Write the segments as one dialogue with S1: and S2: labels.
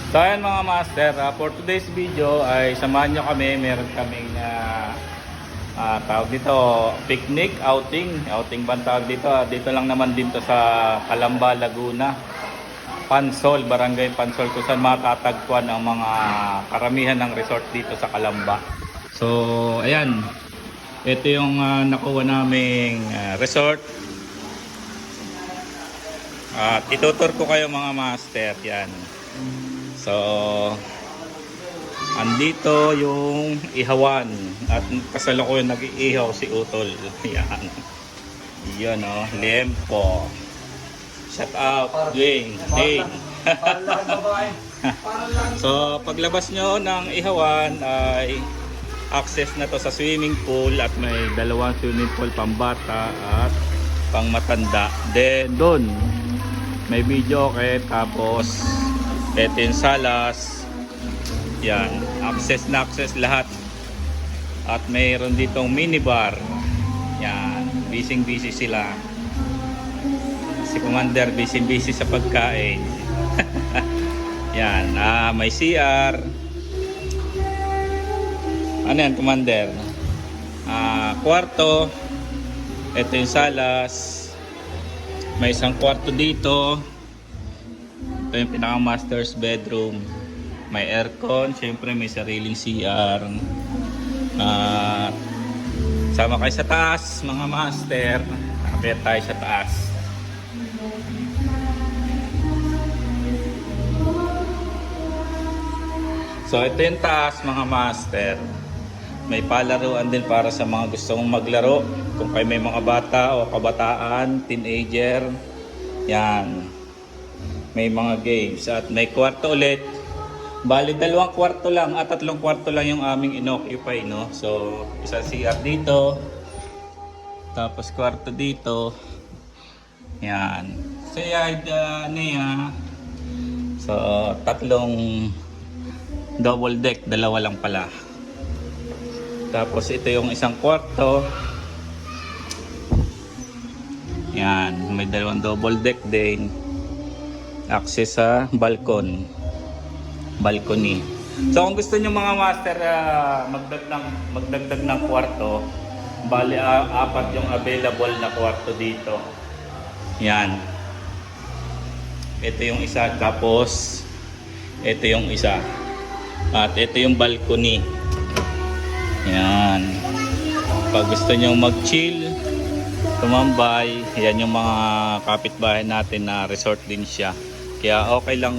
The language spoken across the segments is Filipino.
S1: So ayan mga master, for today's video ay samahan nyo kami. Meron kaming tawag dito, picnic outing bang tawag dito. Dito lang naman din to sa Calamba, Laguna, Pansol, Barangay Pansol, kung saan matatagpuan ang mga karamihan ng resort dito sa Calamba. So ayan, ito yung nakuha naming resort. At itutur ko kayo mga master. Yan. So, andito yung ihawan at kasalukuyan nag-iihaw si Utol. Yan. Yan o, Lempo. Shout out, Dwayne. So, paglabas nyo ng ihawan ay access na to sa swimming pool at may dalawang swimming pool, pambata at pang matanda. Then, doon may video okay, tapos ito yung salas. Yan, access na access lahat. At mayroon ditong minibar. Yan, busy sila. Si Commander busy sa pagkain. Yan, may CR. Ano yan, Commander? Kwarto. Ito yung salas. May isang kwarto dito. Ito yung pinaka-master's bedroom. May aircon, syempre may sariling CR. Sama kayo sa taas, mga master. Nakapit tayo sa taas. So ito yung taas, mga master. May palaruan din para sa mga gustong maglaro. Kung kayo may mga bata o kabataan, teenager. Yan. May mga games at may kwarto ulit. Bali 2 kwarto lang at 3 kwarto lang yung aming inoccupy, no? So isa CR dito, tapos kwarto dito. Yan. So niya. So 3 double deck, 2 lang pala. Tapos ito yung isang kwarto. Yan, may 2 double deck din. Access sa balcony. So kung gusto niyo mga master magdagdag ng kwarto, bali 4 yung available na kwarto dito. Yan. Ito yung isa, tapos ito yung isa. At ito yung balcony. Yan. Pag gusto niyo mag-chill, tumambay, yan yung mga kapitbahay natin na resort din siya. Kaya okay lang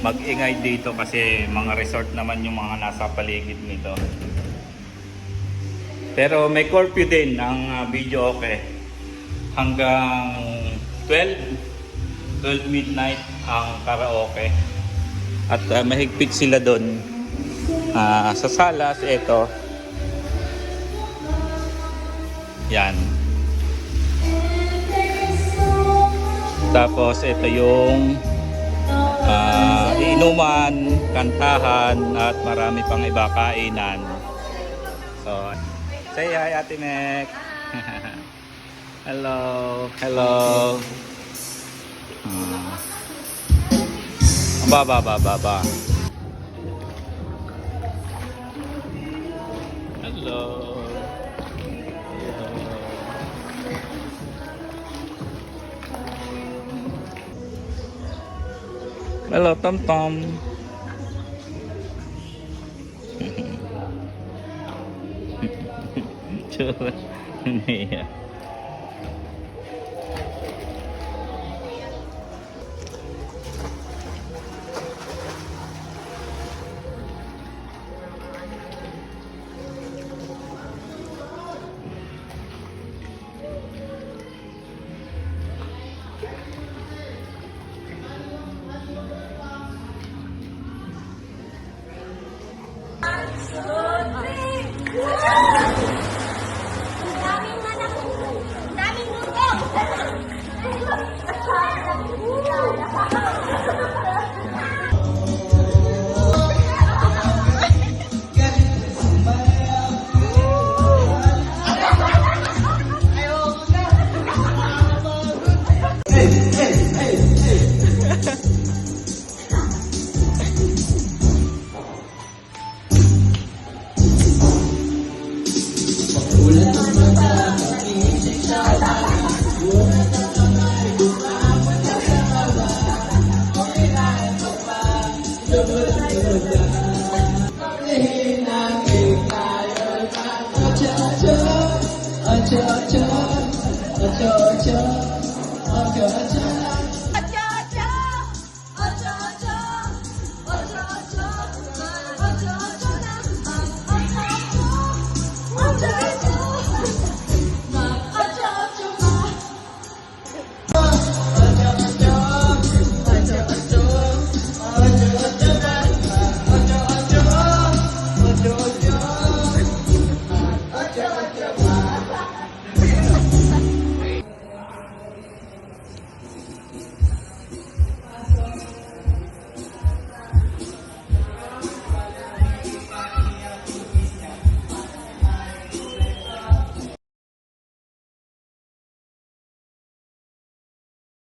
S1: mag-ingay dito kasi mga resort naman yung mga nasa paligid nito. Pero may curfew din ang video okay. Hanggang 12 midnight ang karaoke. At mahigpit sila doon. Sa salas, ito. Yan. Tapos ito yung inuman, kantahan at marami pang iba kainan. So, say hi Ate Mek. Hello, hello. Ba. Hello. Hello, Tom Tom. Yeah.
S2: Ulan ng mata